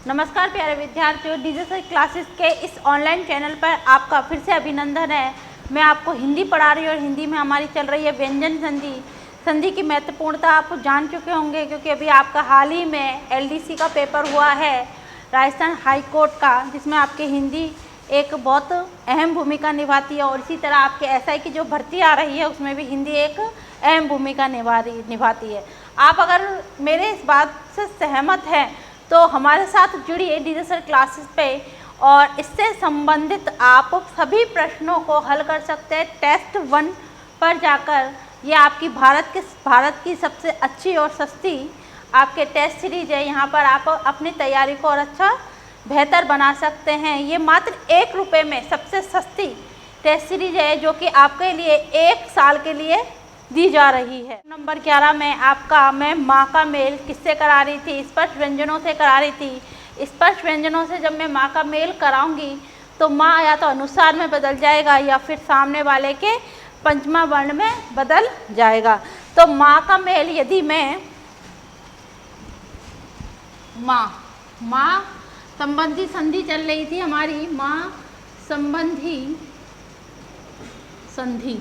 नमस्कार प्यारे विद्यार्थियों, डिजिटल क्लासेस के इस ऑनलाइन चैनल पर आपका फिर से अभिनंदन है। मैं आपको हिंदी पढ़ा रही हूँ और हिंदी में हमारी चल रही है व्यंजन संधि। संधि की महत्वपूर्णता आप जान चुके होंगे, क्योंकि अभी आपका हाल ही में LDC का पेपर हुआ है राजस्थान हाई कोर्ट का, जिसमें आपकी हिंदी एक बहुत अहम भूमिका निभाती है। और इसी तरह आपके SI की जो भर्ती आ रही है उसमें भी हिंदी एक अहम भूमिका निभाती है। आप अगर मेरे इस बात से सहमत हैं तो हमारे साथ जुड़िए डिजिटल क्लासेस पे, और इससे संबंधित आप सभी प्रश्नों को हल कर सकते हैं टेस्ट 1 पर जाकर। ये आपकी भारत की सबसे अच्छी और सस्ती आपके टेस्ट सीरीज है। यहाँ पर आप अपनी तैयारी को और अच्छा बेहतर बना सकते हैं। ये मात्र ₹1 में सबसे सस्ती टेस्ट सीरीज है, जो कि आपके लिए 1 साल के लिए दी जा रही है। नंबर 11 में मैं माँ का मेल किससे करा रही थी? स्पष्ट व्यंजनों से करा रही थी। स्पष्ट व्यंजनों से जब मैं माँ का मेल कराऊंगी तो माँ या तो अनुस्वार में बदल जाएगा या फिर सामने वाले के पंचमा वर्ण में बदल जाएगा। तो माँ का मेल यदि मैं माँ संबंधी संधि चल रही थी हमारी, माँ संबंधी संधि,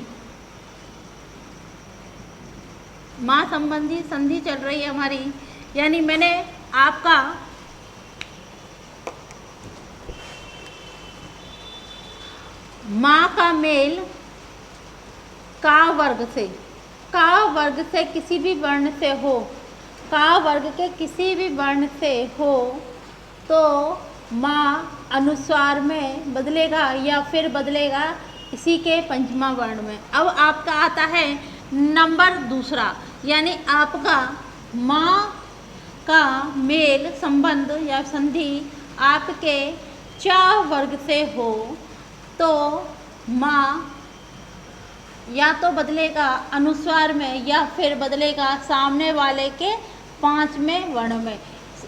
माँ संबंधी संधि चल रही है हमारी, यानी मैंने आपका माँ का मेल का वर्ग से किसी भी वर्ण से हो, का वर्ग के किसी भी वर्ण से हो तो माँ अनुस्वार में बदलेगा या फिर बदलेगा इसी के पंचमा वर्ण में। अब आपका आता है नंबर 2, यानी आपका माँ का मेल संबंध या संधि आपके चा वर्ग से हो तो माँ या तो बदलेगा अनुस्वार में या फिर बदलेगा सामने वाले के 5वें वर्ण में।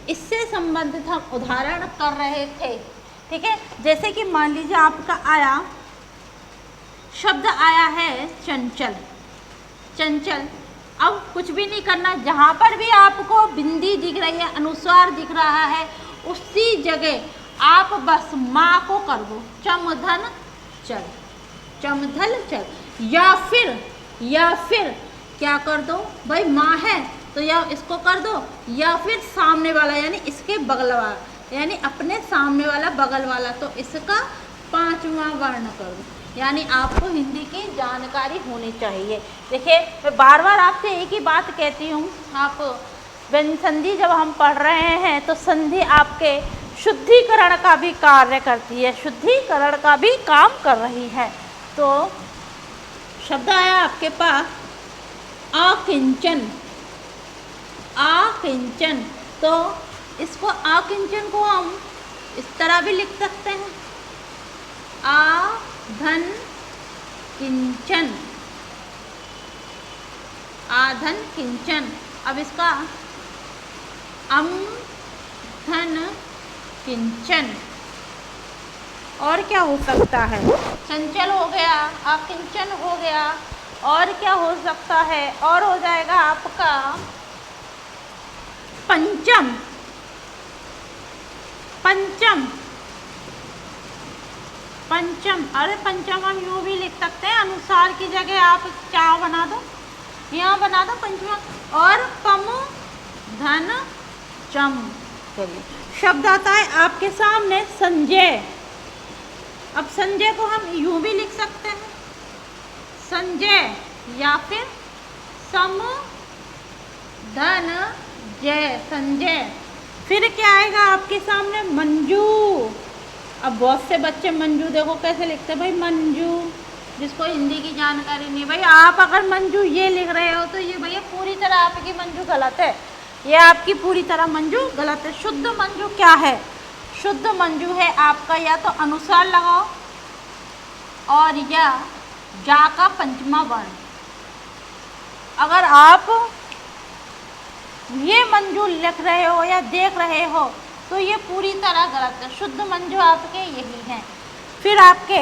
इससे संबंधित हम उदाहरण कर रहे थे, ठीक है। जैसे कि मान लीजिए आपका शब्द आया है चंचल। अब कुछ भी नहीं करना, जहाँ पर भी आपको बिंदी दिख रही है, अनुस्वार दिख रहा है, उसी जगह आप बस माँ को कर दो चमधल चल, या फिर क्या कर दो भाई, माँ है तो या इसको कर दो या फिर सामने वाला यानी इसके बगल वाला, यानी अपने सामने वाला बगल वाला, तो इसका 5वां वर्ण कर दो। यानी आपको हिंदी की जानकारी होनी चाहिए। देखिए, मैं बार बार आपसे एक ही बात कहती हूँ, आप व्यंजन संधि जब हम पढ़ रहे हैं तो संधि आपके शुद्धिकरण का भी कार्य करती है, शुद्धिकरण का भी काम कर रही है। तो शब्द आया आपके पास आकिंचन, तो इसको आकिंचन को हम इस तरह भी लिख सकते हैं, आधन किंचन। अब इसका धन किंचन, और क्या हो सकता है? चंचल हो गया, आकिंचन हो गया, और क्या हो सकता है? और हो जाएगा आपका पंचम। अरे पंचम हम यूँ भी लिख सकते हैं, अनुसार की जगह आप चा बना दो, यहाँ बना दो पंचमा, और पम धन चम। चलिए, शब्द आता है आपके सामने संजय। अब संजय को हम यूँ भी लिख सकते हैं, संजय, या फिर सम धन जय, संजय। फिर क्या आएगा आपके सामने? मंजू। अब बहुत से बच्चे मंजू देखो कैसे लिखते हैं भाई, मंजू, जिसको हिंदी की जानकारी नहीं। भाई आप अगर मंजू ये लिख रहे हो तो ये भैया पूरी तरह आपकी मंजू गलत है, ये आपकी पूरी तरह मंजू गलत है। शुद्ध मंजू क्या है? शुद्ध मंजू है आपका या तो अनुस्वार लगाओ और या जा का पंचमा वर्ण। अगर आप ये मंजू लिख रहे हो या देख रहे हो तो ये पूरी तरह गलत है। शुद्ध मंजू आपके यही हैं। फिर आपके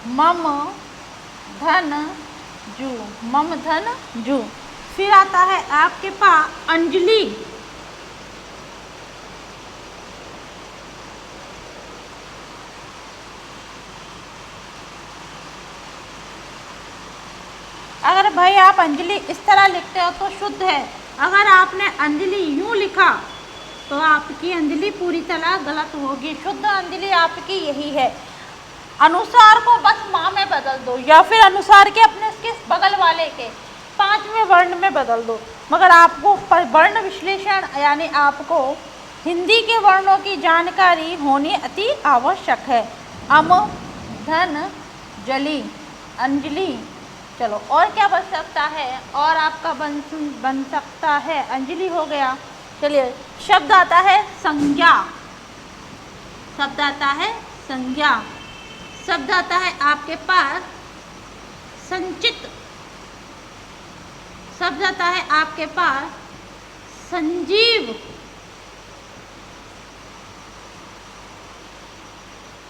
मम धन जू, फिर आता है आपके पास अंजलि। अगर भाई आप अंजलि इस तरह लिखते हो तो शुद्ध है, अगर आपने अंजलि यूं लिखा तो आपकी अंजलि पूरी तरह गलत होगी। शुद्ध अंजलि आपकी यही है। अनुसार को बस माँ में बदल दो या फिर अनुसार के अपने इसके बगल वाले के 5वें वर्ण में बदल दो, मगर आपको वर्ण विश्लेषण यानी आपको हिंदी के वर्णों की जानकारी होनी अति आवश्यक है। अम, धन, जली, अंजलि। चलो और क्या बन सकता है, और आपका बन सकता है अंजलि हो गया। चलिए शब्द आता है संज्ञा, शब्द आता है संज्ञा, शब्द आता है आपके पास संचित, शब्द आता है आपके पास संजीव।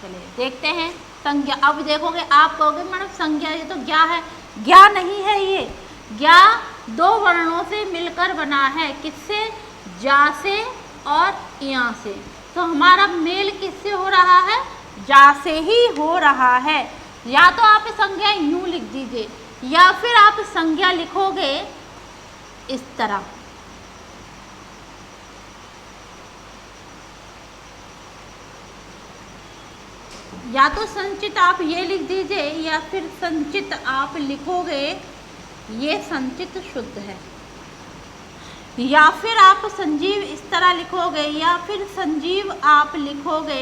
चलिए देखते हैं संज्ञा। अब देखोगे आप कहोगे मैडम संज्ञा ये तो ज्ञा है, ज्ञा नहीं है ये। ज्ञा 2 वर्णों से मिलकर बना है, किससे, जा से और या से। तो हमारा मेल किससे हो रहा है, जा से ही हो रहा है। या तो आप संज्ञा यूं लिख दीजिए या फिर आप संज्ञा लिखोगे इस तरह। या तो संचित आप ये लिख दीजिए या फिर संचित आप लिखोगे, ये संचित शुद्ध है। या फिर आप संजीव इस तरह लिखोगे या फिर संजीव आप लिखोगे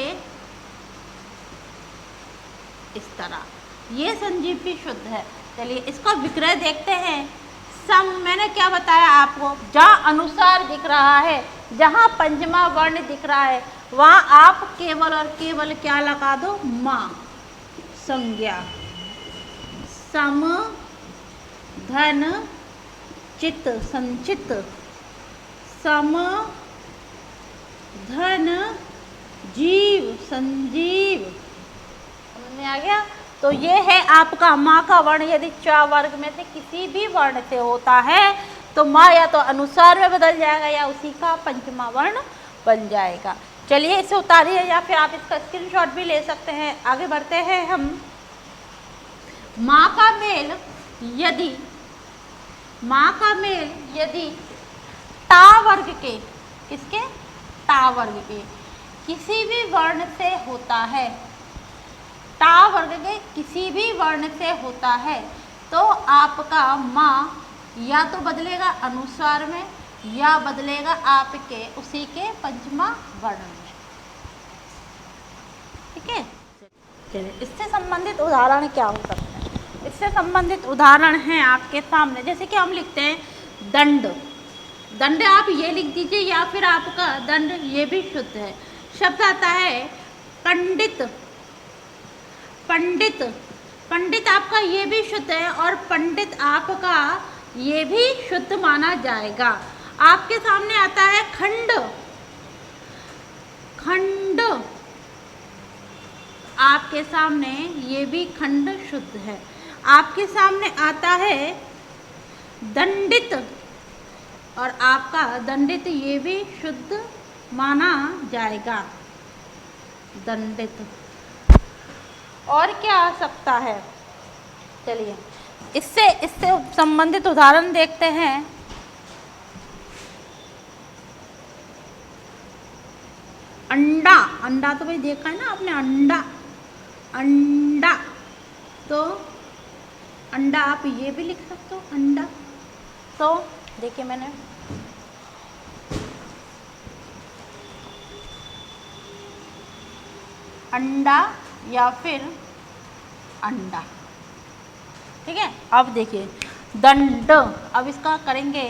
इस तरह, ये संजीव भी शुद्ध है। चलिए इसको विक्रय देखते हैं। सम मैंने क्या बताया आपको, जहाँ अनुसार दिख रहा है, जहाँ पंचमा वर्ण दिख रहा है, वहाँ आप केवल और केवल क्या लगा दो, माँ। संज्ञा सम, धन, चित, संचित, सम, धन, जीव, संजीव। समझ में आ गया। तो ये है आपका माँ का वर्ण। यदि 4 वर्ग में से किसी भी वर्ण से होता है तो माँ या तो अनुसार में बदल जाएगा या उसी का पंचमा वर्ण बन जाएगा। चलिए इसे उतारिए या फिर आप इसका स्क्रीनशॉट भी ले सकते हैं। आगे बढ़ते हैं हम। माँ का मेल यदि, माँ का मेल यदि टा वर्ग के, किसके, टा वर्ग के किसी भी वर्ण से होता है, टा वर्ग के किसी भी वर्ण से होता है, तो आपका माँ या तो बदलेगा अनुस्वार में या बदलेगा आपके उसी के पंचमा वर्ण में। ठीक है। चलिए इससे संबंधित उदाहरण क्या हो सकते हैं। इससे संबंधित उदाहरण हैं आपके सामने। जैसे कि हम लिखते हैं दंड, दंड आप ये लिख दीजिए या फिर आपका दंड ये भी शुद्ध है। शब्द आता है पंडित, पंडित, पंडित आपका ये भी शुद्ध है और पंडित आपका ये भी शुद्ध माना जाएगा। आपके सामने आता है खंड, खंड आपके सामने ये भी खंड शुद्ध है। आपके सामने आता है दंडित और आपका दंडित ये भी शुद्ध माना जाएगा, दंडित। और क्या आ सकता है, चलिए इससे संबंधित उदाहरण देखते हैं। अंडा, अंडा तो भाई देखा है ना आपने, अंडा, अंडा, तो अंडा आप ये भी लिख सकते हो अंडा। तो देखिए मैंने अंडा या फिर अंडा। ठीक है। अब देखिए दंड, अब इसका करेंगे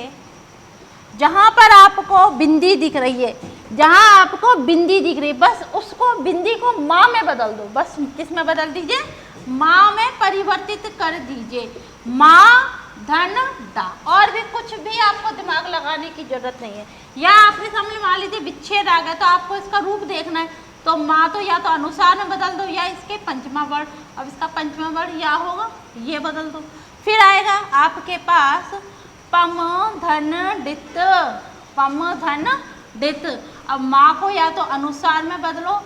जहाँ पर आपको बिंदी दिख रही है, जहाँ आपको बिंदी दिख रही है बस उसको बिंदी को माँ में बदल दो, बस किसमें बदल दीजिए, माँ में परिवर्तित कर दीजिए। माँ धन दा, और भी कुछ भी आपको दिमाग लगाने की जरूरत नहीं है। या आपके सामने मान लीजिए विच्छेद आ गया तो आपको इसका रूप देखना है, तो माँ तो या तो अनुसार में बदल दो या इसके पंचमा वर्ण। अब इसका पंचमा वर्ण या होगा, ये बदल दो। फिर आएगा आपके पास पम धन डित, पम धन डित। अब माँ को या तो अनुसार में बदलो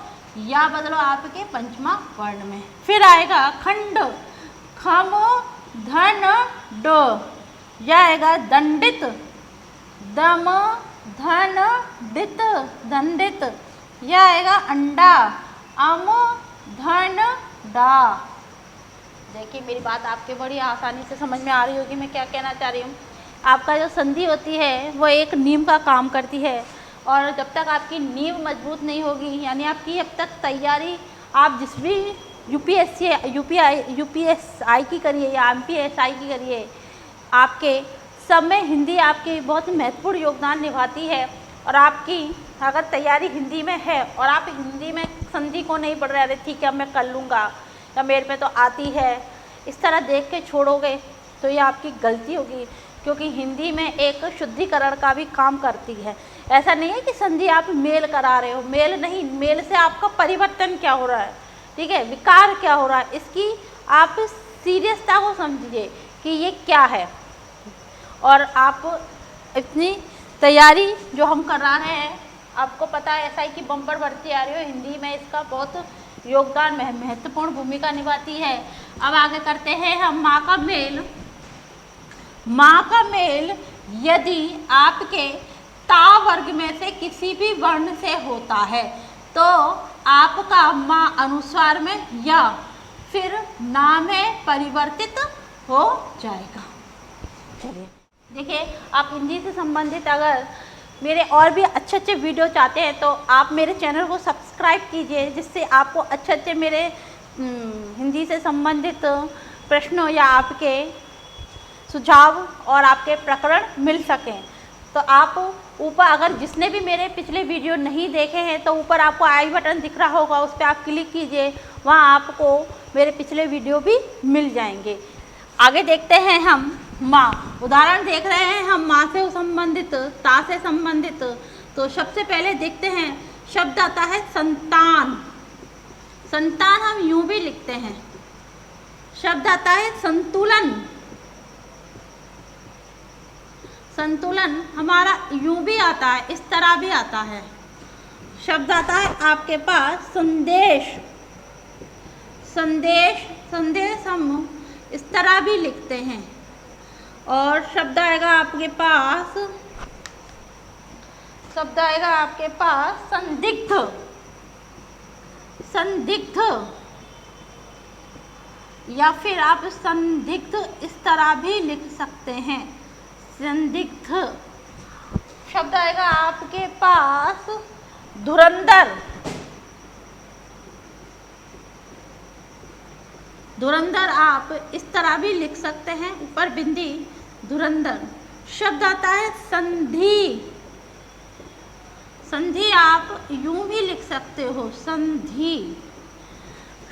या बदलो आपके पंचमा वर्ण में। फिर आएगा खंड, खम धन ड, यह आएगा दंडित, दम धन डित दंडित। यह आएगा अंडा, अम धन डा। देखिए मेरी बात आपके बड़ी आसानी से समझ में आ रही होगी मैं क्या कहना चाह रही हूँ। आपका जो संधि होती है वो एक नींव का काम करती है, और जब तक आपकी नींव मजबूत नहीं होगी, यानी आपकी जब तक तैयारी आप जिस भी यूपीएसआई की करिए या एमपीएसआई की करिए, आपके सब में हिंदी आपकी बहुत महत्वपूर्ण योगदान निभाती है। और आपकी अगर तैयारी हिंदी में है और आप हिंदी में संधि को नहीं पढ़ रहे, अरे ठीक है अब मैं कर लूँगा या मेरे में तो आती है, इस तरह देख के छोड़ोगे तो ये आपकी गलती होगी, क्योंकि हिंदी में एक शुद्धिकरण का भी काम करती है। ऐसा नहीं है कि संधि आप मेल करा रहे हो, मेल नहीं, मेल से आपका परिवर्तन क्या हो रहा है, ठीक है, विकार क्या हो रहा है, इसकी आप सीरियसता को समझिए कि ये क्या है। और आप इतनी तैयारी जो हम करा रहे हैं, आपको पता है एसआई की बम्पर भर्ती आ रही हो, हिंदी में इसका बहुत योगदान महत्वपूर्ण भूमिका निभाती है। अब आगे करते हैं हम माँ का मेल। माँ का मेल यदि आपके ता वर्ग में से किसी भी वर्ण से होता है तो आपका माँ अनुस्वार में या फिर ना में परिवर्तित हो जाएगा। चलिए देखिए, आप हिंदी से संबंधित अगर मेरे और भी अच्छे अच्छे वीडियो चाहते हैं तो आप मेरे चैनल को सब्सक्राइब कीजिए, जिससे आपको अच्छे अच्छे मेरे हिंदी से संबंधित प्रश्नों या आपके सुझाव और आपके प्रकरण मिल सकें। तो आप ऊपर अगर जिसने भी मेरे पिछले वीडियो नहीं देखे हैं तो ऊपर आपको आई बटन दिख रहा होगा, उस पर आप क्लिक कीजिए, वहाँ आपको मेरे पिछले वीडियो भी मिल जाएंगे। आगे देखते हैं हम माँ। उदाहरण देख रहे हैं हम माँ से संबंधित, ता से संबंधित। तो सबसे पहले देखते हैं, शब्द आता है संतान। संतान हम यूं भी लिखते हैं। शब्द आता है संतुलन। संतुलन हमारा यूं भी आता है, इस तरह भी आता है। शब्द आता है आपके पास संदेश। संदेश, संदेश हम इस तरह भी लिखते हैं। और शब्द आएगा आपके पास, शब्द आएगा आपके पास संदिग्ध। संदिग्ध या फिर आप संदिग्ध इस तरह भी लिख सकते हैं, संदिग्ध। शब्द आएगा आपके पास धुरंधर। धुरंधर आप इस तरह भी लिख सकते हैं, ऊपर बिंदी, धुरंधर। शब्द आता है संधि। संधि आप यूं भी लिख सकते हो, संधि।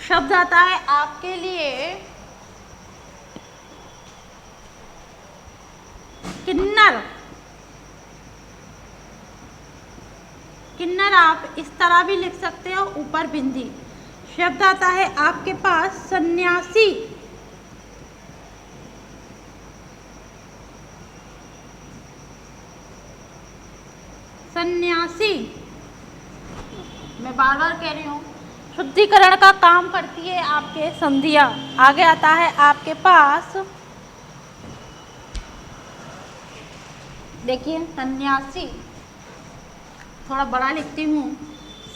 शब्द आता है आपके लिए किन्नर। किन्नर आप इस तरह भी लिख सकते हो, ऊपर बिंदी। शब्द आता है आपके पास सन्यासी। सन्यासी, मैं बार बार कह रही हूँ, शुद्धिकरण का काम करती है आपके संधियाँ। आगे आता है आपके पास, देखिए सन्यासी, थोड़ा बड़ा लिखती हूँ,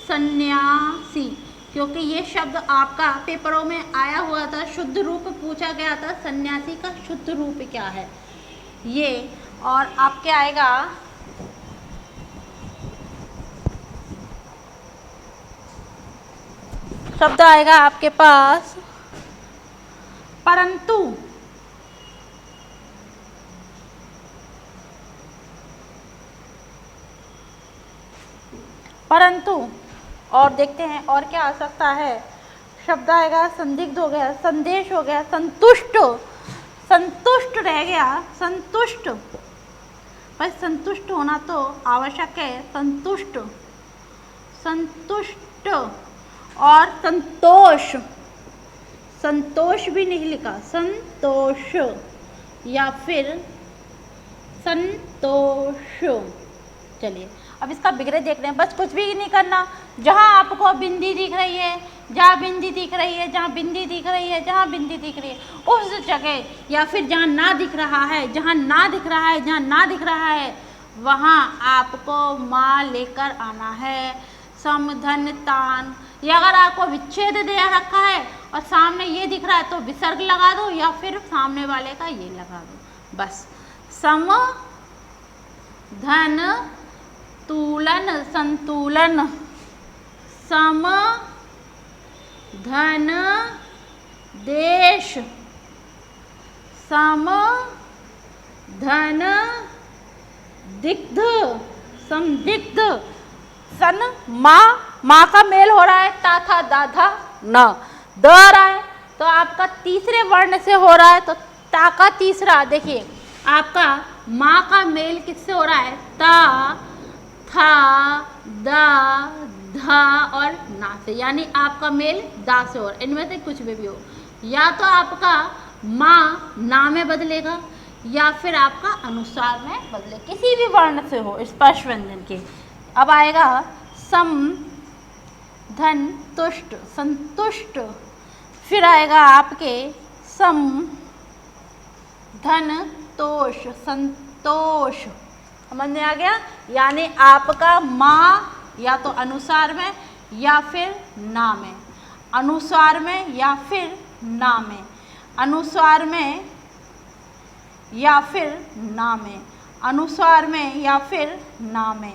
सन्यासी, क्योंकि ये शब्द आपका पेपरों में आया हुआ था, शुद्ध रूप पूछा गया था, सन्यासी का शुद्ध रूप क्या है ये। और आपके आएगा शब्द आएगा आपके पास परंतु। परंतु और देखते हैं और क्या आ सकता है। शब्द आएगा संदिग्ध हो गया, संदेश हो गया, संतुष्ट। संतुष्ट रह गया, संतुष्ट, बस संतुष्ट होना तो आवश्यक है, संतुष्ट। संतुष्ट और संतोष। संतोष भी नहीं लिखा, संतोष या फिर संतोष। चलिए अब इसका बिगड़े देख रहे हैं, बस कुछ भी नहीं करना। जहाँ आपको बिंदी दिख रही है, जहाँ बिंदी दिख रही है, जहाँ बिंदी दिख रही है, जहाँ बिंदी दिख रही है, उस जगह या फिर जहाँ ना दिख रहा है, जहाँ ना दिख रहा है, जहाँ ना दिख रहा है, वहाँ आपको माँ लेकर आना है। सम धन तान, या अगर आपको विच्छेद दे रखा है और सामने ये दिख रहा है तो विसर्ग लगा दो या फिर सामने वाले का ये लगा दो, बस। सम धन तूलन संतुलन, सम धन देश, सम धन दिग्ध समदिग्ध, सन माँ का मेल हो रहा है, ता था दा था न, द आ रहा है तो आपका तीसरे वर्ण से हो रहा है, तो ता का तीसरा, देखिए आपका माँ का मेल किससे हो रहा है, ता था दा धा और ना से, यानी आपका मेल दा से हो रहा है। इनमें से कुछ भी हो, या तो आपका माँ ना में बदलेगा या फिर आपका अनुस्वार में बदले, किसी भी वर्ण से हो स्पर्श व्यंजन के। अब आएगा सम धन तुष्ट संतुष्ट, फिर आएगा आपके सम धन तोष संतोष, समझ में आ गया। यानी आपका माँ या तो अनुसार में या फिर ना में, अनुस्वार में या फिर ना में, अनुस्वार में या फिर ना में, अनुस्वार में या फिर ना में,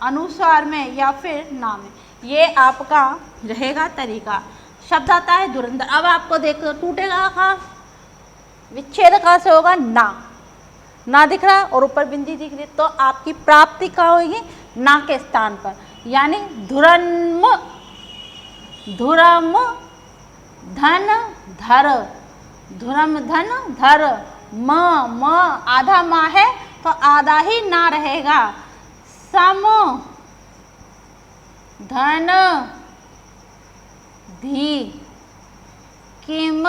अनुस्वार में या फिर ना में, ये आपका रहेगा तरीका। शब्द आता है धुरंधर। अब आपको देखो टूटेगा कहाँ, विच्छेद कहाँ से होगा, ना दिख रहा है और ऊपर बिंदी दिख रही है, तो आपकी प्राप्ति कहाँ होगी, ना के स्थान पर, यानी धुरम धुरम धन धर, धुरम धन धर, म आधा माँ है तो आधा ही ना रहेगा, सम धन धी, किम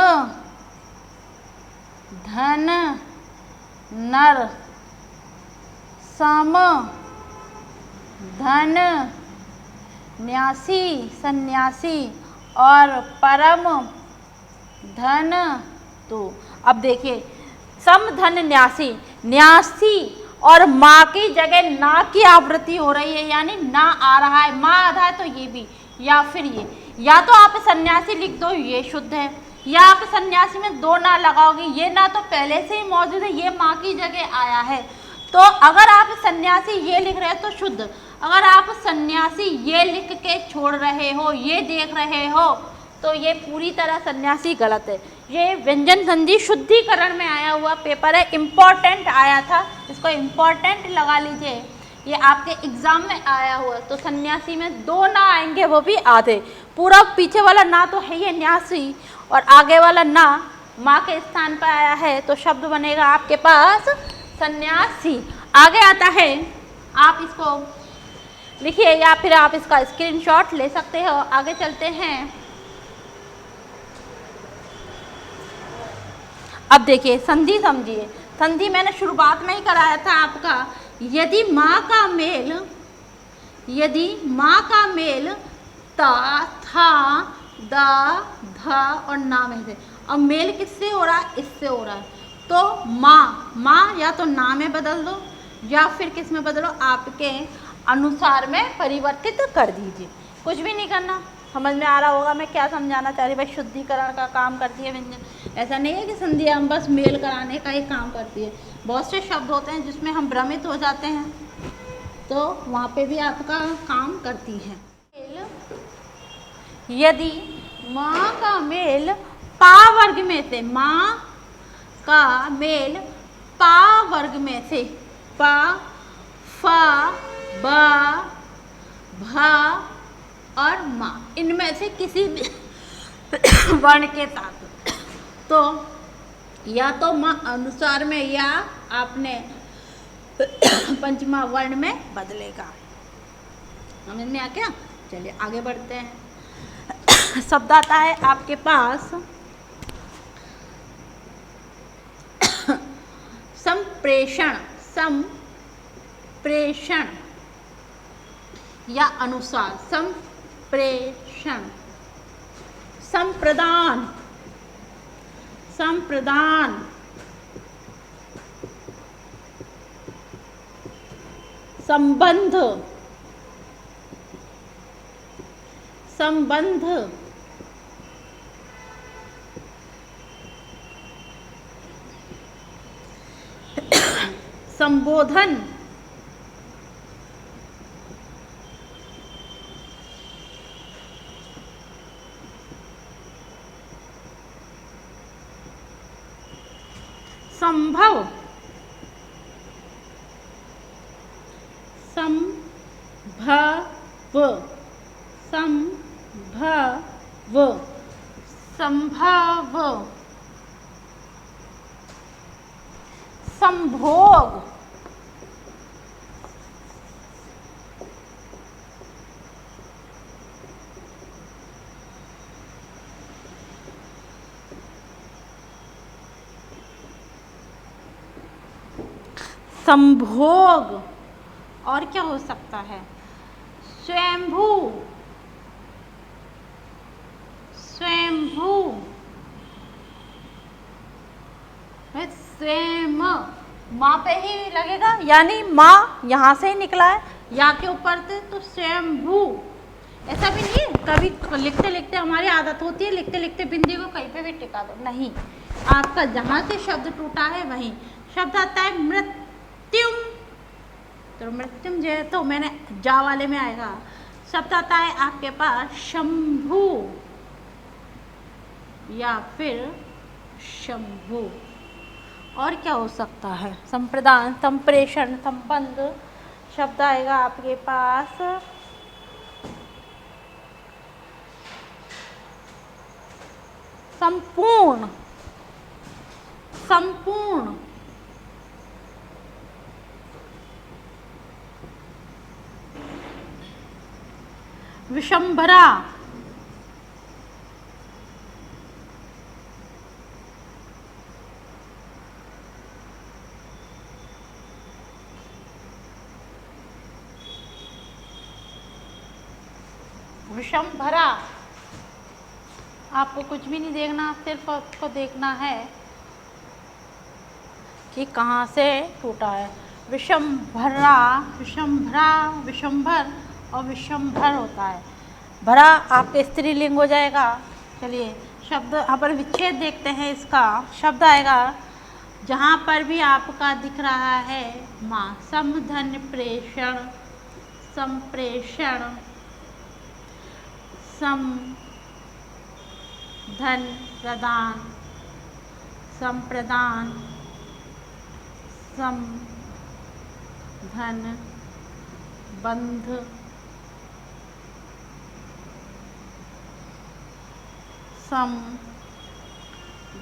धन नर, सम धन न्यासी सन्यासी और परम धन तू। अब देखिए सम धन न्यासी, न्यासी और माँ की जगह ना की आवृत्ति हो रही है, यानी ना आ रहा है, माँ आधा है तो ये भी, या फिर ये, या तो आप सन्यासी लिख दो ये शुद्ध है, या आप सन्यासी में दो ना लगाओगे, ये ना तो पहले से ही मौजूद है, ये माँ की जगह आया है, तो अगर आप सन्यासी ये लिख रहे हैं तो शुद्ध, अगर आप सन्यासी ये लिख के छोड़ रहे हो, ये देख रहे हो, तो ये पूरी तरह सन्यासी गलत है। ये व्यंजन संधि शुद्धिकरण में आया हुआ पेपर है, इम्पॉर्टेंट आया था, इसको इम्पॉर्टेंट लगा लीजिए, ये आपके एग्जाम में आया हुआ। तो सन्यासी में दो ना आएंगे, वो भी आधे, पूरा पीछे वाला ना तो है ये न्यासी और आगे वाला ना माँ के स्थान पर आया है, तो शब्द बनेगा आपके पास सन्यासी। आगे आता है, आप इसको लिखिए या फिर आप इसका स्क्रीनशॉट ले सकते हो। आगे चलते हैं। अब देखिए संधि समझिए, संधि मैंने शुरुआत में ही कराया था आपका, यदि माँ का मेल ता था दा धा और ना में से, अब मेल किससे हो रहा है, इससे हो रहा है, तो माँ या तो ना में बदल दो या फिर किस में बदलो, आपके अनुसार में परिवर्तित कर दीजिए, कुछ भी नहीं करना। समझ में आ रहा होगा मैं क्या समझाना चाह रही, भाई शुद्धिकरण का काम करती है व्यंजन। ऐसा नहीं है कि संधि हम बस मेल कराने का ही काम करती है, बहुत से शब्द होते हैं जिसमें हम भ्रमित हो जाते हैं, तो वहाँ पे भी आपका काम करती है। यदि माँ का मेल पा वर्ग में से, माँ का मेल पा वर्ग में से, पा फा बा भा और माँ, इनमें से किसी भी वर्ण के साथ, तो या तो माँ अनुसार में या आपने पंचमा वर्ण में बदलेगा। समझ में आ गया? चलिए आगे बढ़ते हैं। शब्द आता है आपके पास संप्रेषण, संप्रेषण, या अनुसार, संप्रेषण, संप्रदान, संप्रदान, संबंध, संबंध, संबोधन, संभव, संभव, संभव, संभव, संभोग, संभोग, और क्या हो सकता है, स्वयंभू, स्वयंभू, स्वयं, माँ पे ही लगेगा, यानी माँ यहाँ से ही निकला है, या के ऊपर से, तो स्वयंभू। ऐसा भी नहीं है, कभी लिखते लिखते हमारी आदत होती है लिखते लिखते बिंदी को कहीं पे भी टिका दो, नहीं, आपका जहाँ से शब्द टूटा है वहीं शब्द आता है मृत्युम, तो मृत्युम जो है तो मैंने जा वाले में आएगा। शब्द आता है आपके पास शंभु या फिर शंभु। और क्या हो सकता है, संप्रदान, संप्रेषण, संबंध, शब्द आएगा आपके पास संपूर्ण, संपूर्ण, विशंभरा, विशंभरा। आपको कुछ भी नहीं देखना, सिर्फ आपको देखना है कि कहाँ से टूटा है। विशंभरा, विशंभरा, विशंभर और विशंभर होता है। भरा आपके स्त्रीलिंग हो जाएगा। चलिए शब्द यहाँ पर विच्छेद देखते हैं, इसका शब्द आएगा जहाँ पर भी आपका दिख रहा है माँ, समधन प्रेषण, संप्रेषण, सम धन प्रदान, संप्रदान, सम धन बंध, सम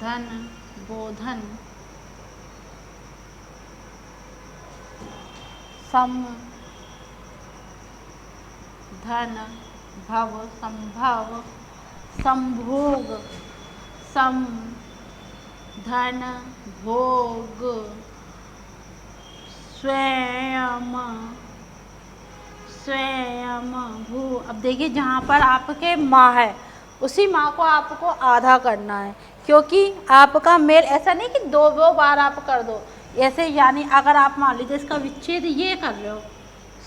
धन बोधन, सम धन भव, संभव, संभोग, सम धन भोग, स्वयं, स्वयं भू। अब देखिए जहाँ पर आपके माँ है उसी माँ को आपको आधा करना है, क्योंकि आपका मेल ऐसा नहीं कि दो दो बार आप कर दो ऐसे, यानी अगर आप मान लीजिए इसका विच्छेद ये कर रहे हो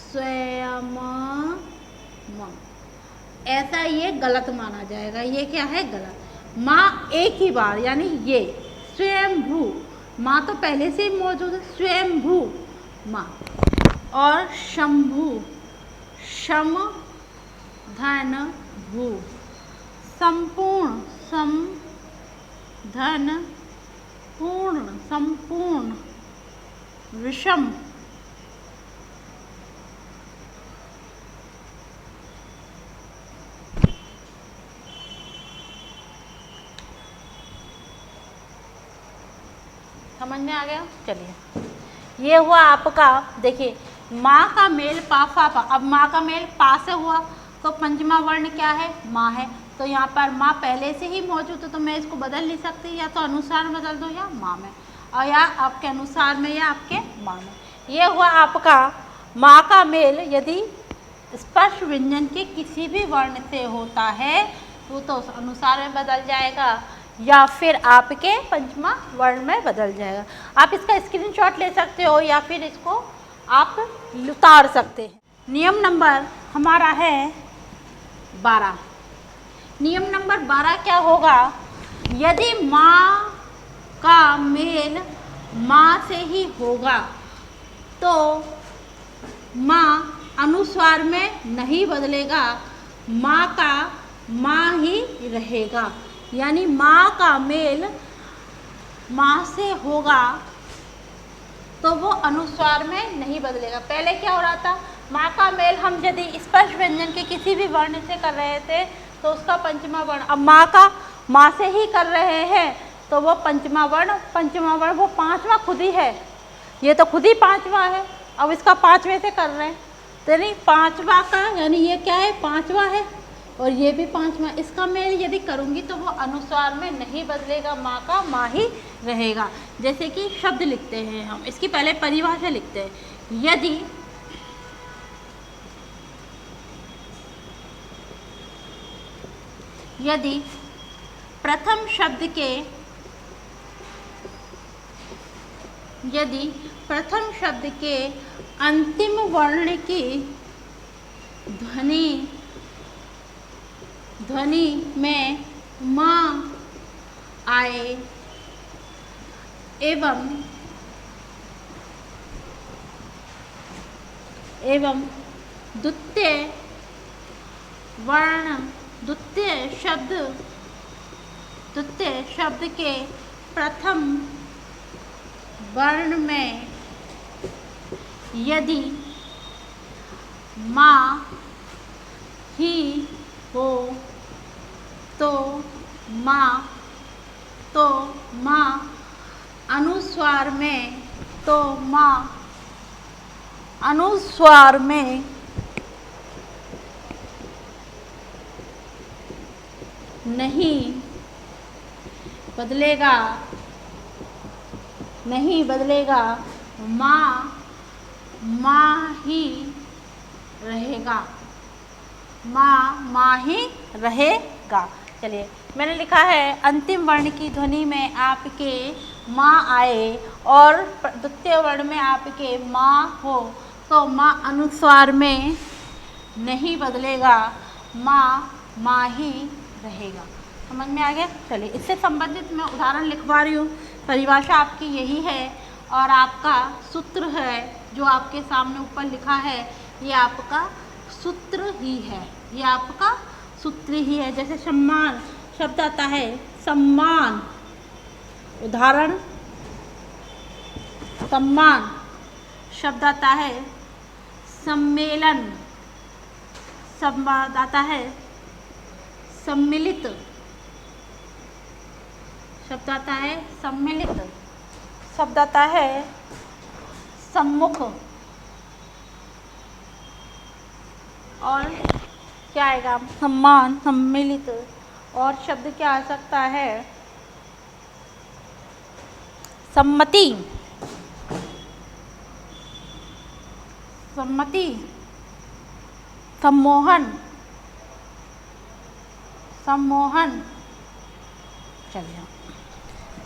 स्वयं माँ, ऐसा ये गलत माना जाएगा। ये क्या है, गलत। माँ एक ही बार, यानी ये स्वयंभू, माँ तो पहले से ही मौजूद है, स्वयंभू माँ। और शंभु, शम धन भू, संपूर्ण, सम धन पूर्ण, संपूर्ण, विषम, समझ में आ गया। चलिए ये हुआ आपका, देखिए माँ का मेल पा फा पा। अब माँ का मेल पा से हुआ तो पंचमा वर्ण क्या है, माँ है, तो यहाँ पर माँ पहले से ही मौजूद है, तो मैं इसको बदल नहीं सकती, या तो अनुसार बदल दो या माँ में, और या आपके अनुसार में या आपके माँ में। ये हुआ आपका माँ का मेल। यदि स्पर्श व्यंजन के किसी भी वर्ण से होता है तो उस अनुसार में बदल जाएगा या फिर आपके पंचमा वर्ण में बदल जाएगा। आप इसका स्क्रीनशॉट ले सकते हो या फिर इसको आप उतार सकते हैं। नियम नंबर हमारा है 12। नियम नंबर 12 क्या होगा? यदि माँ का मेल माँ से ही होगा तो माँ अनुस्वार में नहीं बदलेगा, माँ का माँ ही रहेगा। यानी माँ का मेल माँ से होगा तो वो अनुस्वार में नहीं बदलेगा। पहले क्या हो रहा था? माँ का मेल हम यदि स्पर्श व्यंजन के किसी भी वर्ण से कर रहे थे तो उसका पंचमा वर्ण, अब माँ का माँ से ही कर रहे हैं तो वो पंचमा वर्ण वो पांचवा खुद ही है, ये तो खुद ही पांचवा है, अब इसका पांचवे से कर रहे हैं तो नहीं पांचवा का, यानी ये क्या है? पांचवा है और ये भी पांचवा। इसका मेल यदि करूँगी तो वो अनुस्वार में नहीं बदलेगा, माँ का माँ ही रहेगा। जैसे कि शब्द लिखते हैं हम, इसकी पहले परिभाषा लिखते हैं। यदि प्रथम शब्द के अंतिम वर्ण की ध्वनि में माँ आए एवं द्वितीय शब्द के प्रथम वर्ण में यदि माँ ही हो तो माँ अनुस्वार में नहीं बदलेगा, माँ ही रहेगा, माँ ही रहेगा। चलिए मैंने लिखा है अंतिम वर्ण की ध्वनि में आपके माँ आए और द्वितीय वर्ण में आपके माँ हो तो माँ अनुस्वार में नहीं बदलेगा, माँ ही रहेगा। समझ में आ गया? चलिए इससे संबंधित मैं उदाहरण लिखवा रही हूँ। परिभाषा आपकी यही है और आपका सूत्र है जो आपके सामने ऊपर लिखा है, ये आपका सूत्र ही है, ये आपका सूत्र ही है। जैसे सम्मान शब्द आता है, सम्मान, उदाहरण सम्मान शब्द आता है, सम्मेलन शब्द आता है, सम्मिलित शब्द आता है, सम्मिलित शब्द आता है, सम्मुख, और क्या आएगा? सम्मान, सम्मिलित, और शब्द क्या आ सकता है? सम्मति, सम्मोहन। चलिए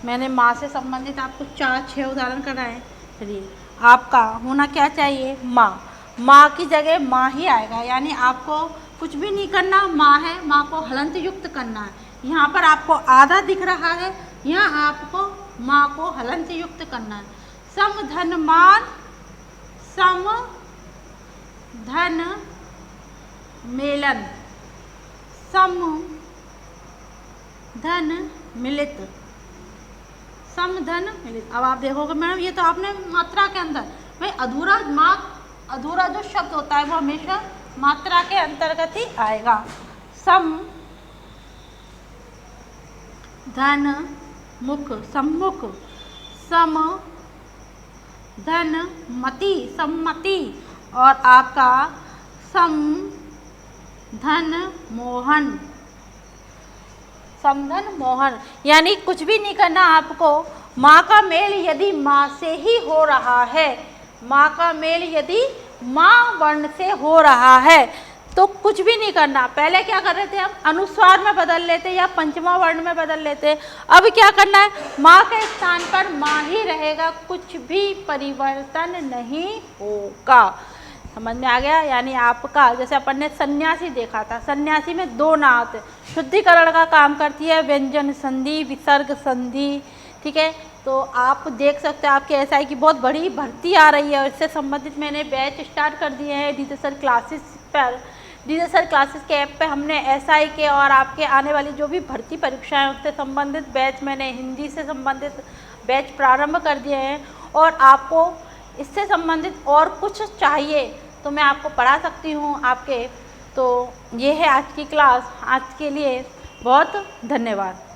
मैंने माँ से संबंधित आपको 4-6 उदाहरण कराए। चलिए आपका होना क्या चाहिए? माँ की जगह माँ ही आएगा, यानी आपको कुछ भी नहीं करना, माँ है, माँ को हलंत युक्त करना है। यहाँ पर आपको आधा दिख रहा है, यहाँ आपको माँ को हलंत युक्त करना है। सम धन मान, सम धन मेलन, सम धन मिलित, समधन मिलित। अब आप देखोगे मैडम ये तो आपने मात्रा के अंदर, भाई अधूरा जो शब्द होता है वो हमेशा मात्रा के अंतर्गत ही आएगा। सम धन मुख, सम्मुख, सम धन मति, सम्मति, और आपका सम धन मोहन, समधन मोहन। यानी कुछ भी नहीं करना आपको, माँ का मेल यदि माँ से ही हो रहा है, माँ का मेल यदि माँ वर्ण से हो रहा है तो कुछ भी नहीं करना। पहले क्या कर रहे थे हम, अनुस्वार में बदल लेते या पंचमा वर्ण में बदल लेते। अब क्या करना है, माँ के स्थान पर माँ ही रहेगा, कुछ भी परिवर्तन नहीं होगा। समझ में आ गया। यानी आपका, जैसे अपन ने सन्यासी देखा था, सन्यासी में दो नात शुद्धिकरण का काम करती है, व्यंजन संधि, विसर्ग संधि। ठीक है, तो आप देख सकते हैं आपके एसआई की बहुत बड़ी भर्ती आ रही है और इससे संबंधित मैंने बैच स्टार्ट कर दिए हैं डीजे सर क्लासेस पर। डीजे सर क्लासेस के ऐप पे हमने एसआई के और आपके आने वाली जो भी भर्ती परीक्षाएं उससे संबंधित बैच, मैंने हिंदी से संबंधित बैच प्रारंभ कर दिए हैं। और आपको इससे संबंधित और कुछ चाहिए तो मैं आपको पढ़ा सकती हूँ आपके। तो ये है आज की क्लास। आज के लिए बहुत धन्यवाद।